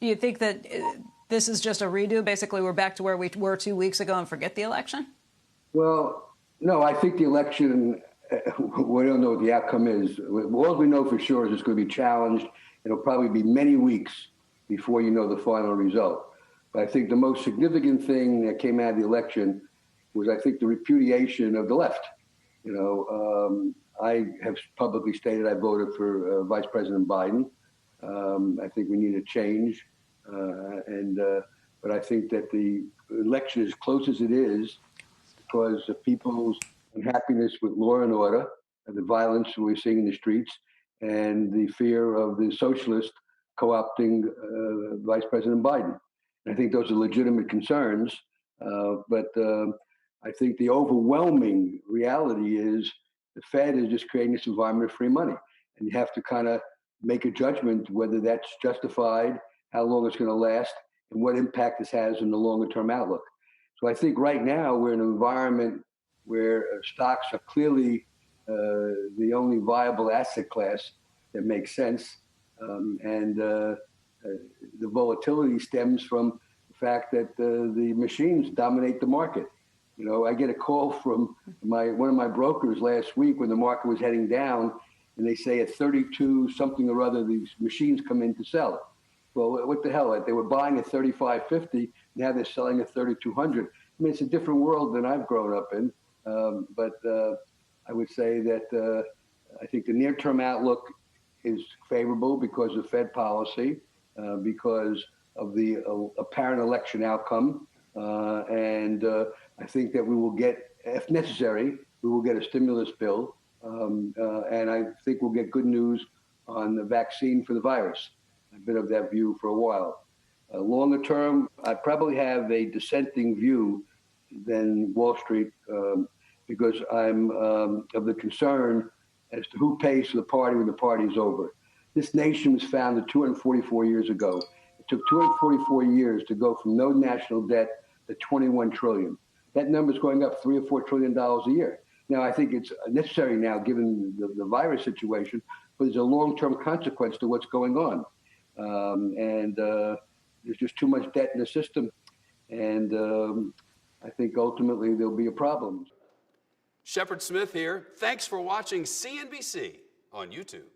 Do you think that this is just a redo? Basically, we're back to where we were 2 weeks ago and forget the election? Well, no, I think the election, we don't know what the outcome is. All we know for sure is it's going to be challenged. It'll probably be many weeks before you know the final result. But I think the most significant thing that came out of the election was, I think, the repudiation of the left. I have publicly stated I voted for Vice President Biden. I think we need a change. But I think that the election, as close as it is, because of people's unhappiness with law and order, and the violence we're seeing in the streets, and the fear of the socialists co-opting Vice President Biden. And I think those are legitimate concerns. But I think the overwhelming reality is the Fed is just creating this environment of free money. And you have to kind of make a judgment whether that's justified, how long it's going to last, and what impact this has in the longer term outlook. So I think right now we're in an environment where stocks are clearly the only viable asset class that makes sense. The volatility stems from the fact that the machines dominate the market. I get a call from one of my brokers last week when the market was heading down, and they say at 32 something or other, these machines come in to sell it. Well, what the hell? They were buying at 35.50. Now they're selling at 3,200. I mean, it's a different world than I've grown up in. But I would say that I think the near-term outlook is favorable because of Fed policy, because of the apparent election outcome. I think that we will get, if necessary, we will get a stimulus bill. And I think we'll get good news on the vaccine for the virus. I've been of that view for a while. Longer term, I probably have a dissenting view than Wall Street because I'm of the concern as to who pays for the party when the party is over. This nation was founded 244 years ago. It took 244 years to go from no national debt to 21 trillion. That number is going up $3 or $4 trillion a year. Now, I think it's necessary now, given the virus situation, but there's a long-term consequence to what's going on. There's just too much debt in the system. And I think ultimately there'll be a problem. Shepard Smith here. Thanks for watching CNBC on YouTube.